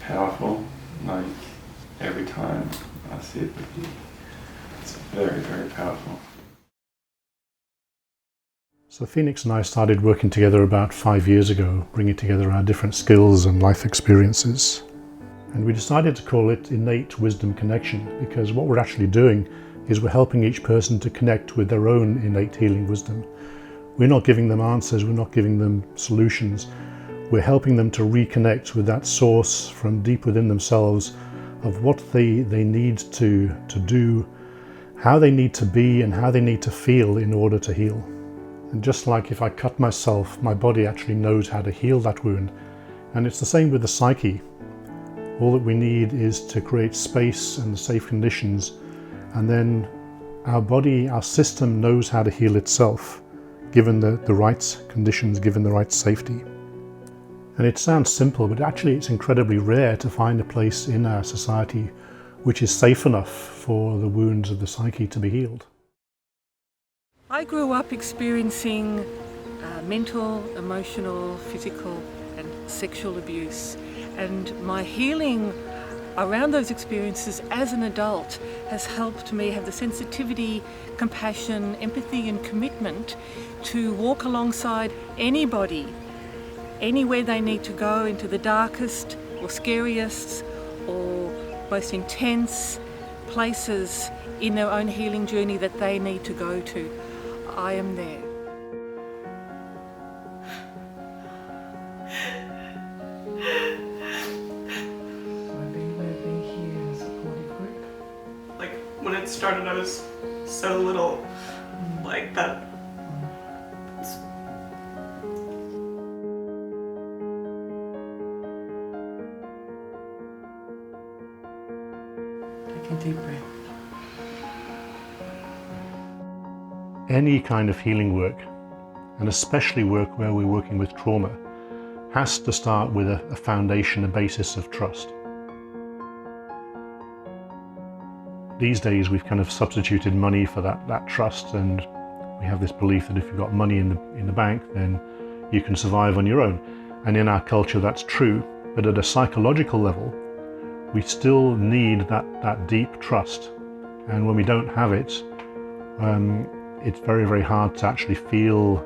powerful, like every time I sit with you. It's very, very powerful. So Phoenix and I started working together about 5 years ago, bringing together our different skills and life experiences. And we decided to call it Innate Wisdom Connection, because what we're actually doing is we're helping each person to connect with their own innate healing wisdom. We're not giving them answers, we're not giving them solutions. We're helping them to reconnect with that source from deep within themselves of what they need to do, how they need to be, and how they need to feel in order to heal. And just like if I cut myself, my body actually knows how to heal that wound. And it's the same with the psyche. All that we need is to create space and the safe conditions, and then our body, our system knows how to heal itself, given the right conditions, given the right safety. And it sounds simple, but actually it's incredibly rare to find a place in our society which is safe enough for the wounds of the psyche to be healed. I grew up experiencing mental, emotional, physical and sexual abuse, and my healing around those experiences as an adult has helped me have the sensitivity, compassion, empathy and commitment to walk alongside anybody, anywhere they need to go, into the darkest or scariest or most intense places in their own healing journey that they need to go to. I am there. Like when it started, I was so little, like that. Take a deep breath. Any kind of healing work, and especially work where we're working with trauma, has to start with a foundation, a basis of trust. These days we've kind of substituted money for that trust, and we have this belief that if you've got money in the bank, then you can survive on your own. And in our culture that's true, but at a psychological level, we still need that deep trust. And when we don't have it, it's very, very hard to actually feel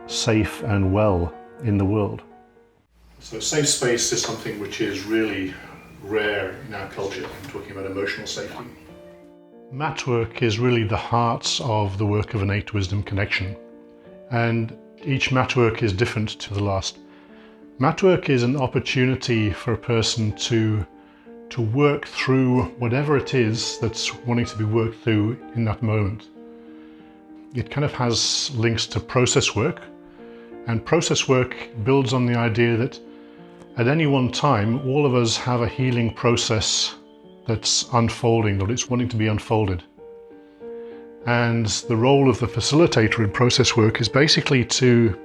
safe and well in the world. So safe space is something which is really rare in our culture. I'm talking about emotional safety. Mat work is really the heart of the work of Innate Wisdom Connection. And each mat work is different to the last. Mat work is an opportunity for a person to work through whatever it is that's wanting to be worked through in that moment. It kind of has links to process work, and process work builds on the idea that at any one time, all of us have a healing process that's unfolding, that it's wanting to be unfolded. And the role of the facilitator in process work is basically to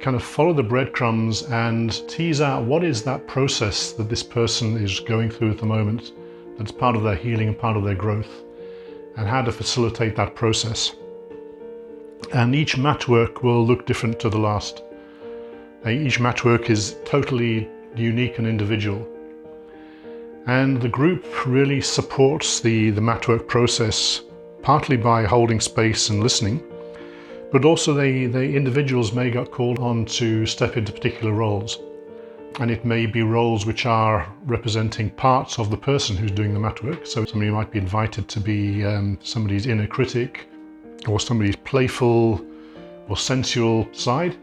kind of follow the breadcrumbs and tease out what is that process that this person is going through at the moment that's part of their healing and part of their growth, and how to facilitate that process. And each mat work will look different to the last. Each mat work is totally unique and individual. And the group really supports the mat work process, partly by holding space and listening, but also the individuals may get called on to step into particular roles. And it may be roles which are representing parts of the person who's doing the mat work. So somebody might be invited to be somebody's inner critic, or somebody's playful or sensual side.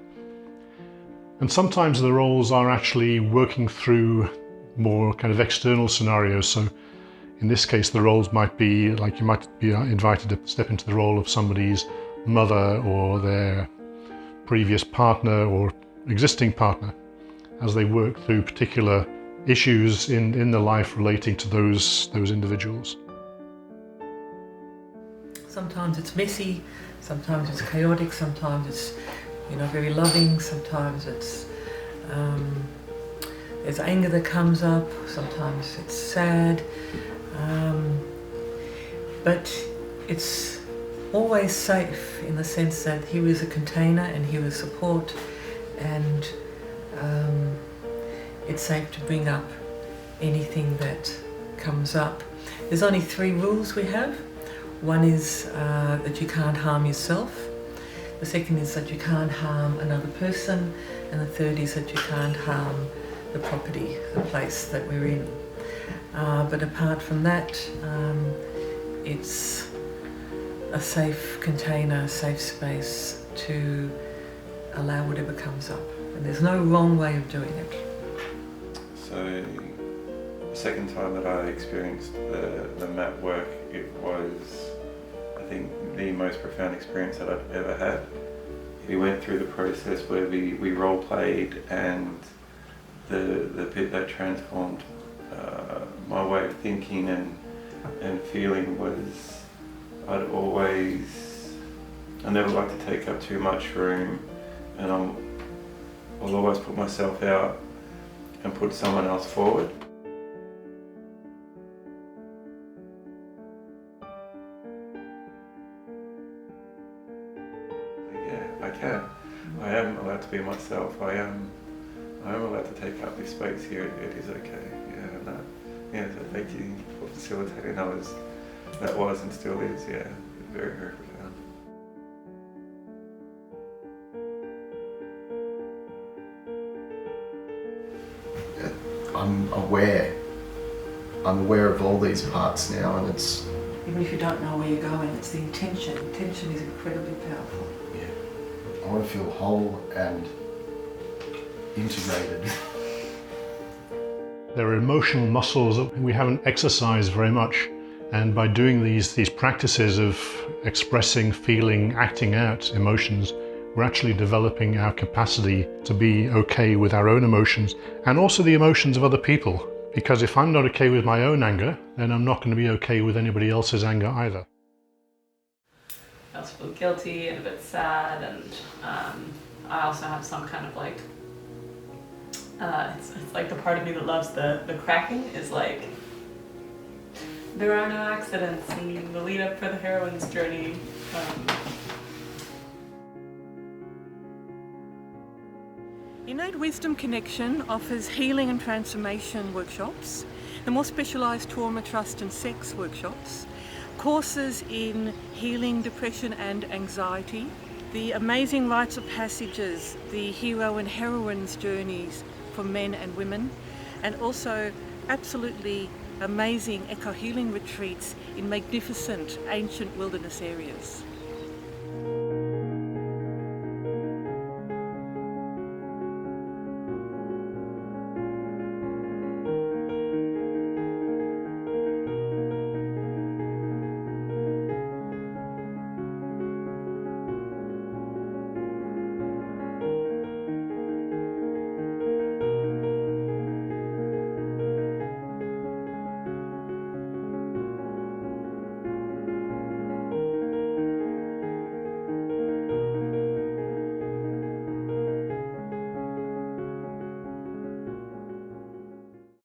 And sometimes the roles are actually working through more kind of external scenarios. So in this case, the roles might be like you might be invited to step into the role of somebody's mother or their previous partner or existing partner as they work through particular issues in their life relating to those individuals. Sometimes it's messy, sometimes it's chaotic, sometimes it's very loving, sometimes it's there's anger that comes up, sometimes it's sad, but it's always safe in the sense that here is a container and here is support, and it's safe to bring up anything that comes up. There's only 3 rules we have. One is that you can't harm yourself. The second is that you can't harm another person. And the third is that you can't harm the property, the place that we're in. But apart from that, it's a safe container, a safe space to allow whatever comes up. And there's no wrong way of doing it. So the second time that I experienced the mat work, it was, I think, the most profound experience that I've ever had. We went through the process where we role played, and the bit that transformed my way of thinking and feeling was I never like to take up too much room, and I'll always put myself out and put someone else forward. Yeah, I can. I am allowed to be myself. I am allowed to take up this space here. It is okay. Yeah, no. Yeah, so thank you for facilitating. That was and still is, yeah, very, very profound. I'm aware of all these parts now, and it's... Even if you don't know where you're going, it's the intention. Intention is incredibly powerful. Yeah. I want to feel whole and integrated. There are emotional muscles that we haven't exercised very much, and by doing these practices of expressing, feeling, acting out emotions, we're actually developing our capacity to be okay with our own emotions and also the emotions of other people. Because if I'm not okay with my own anger, then I'm not going to be okay with anybody else's anger either. I also feel guilty and a bit sad, and I also have some kind of like, it's like the part of me that loves the cracking is like, there are no accidents in the lead up for the heroine's journey. Innate Wisdom Connection offers healing and transformation workshops, the more specialised trauma, trust and sex workshops, courses in healing depression and anxiety, the amazing rites of passages, the hero and heroine's journeys for men and women, and also absolutely amazing eco-healing retreats in magnificent ancient wilderness areas.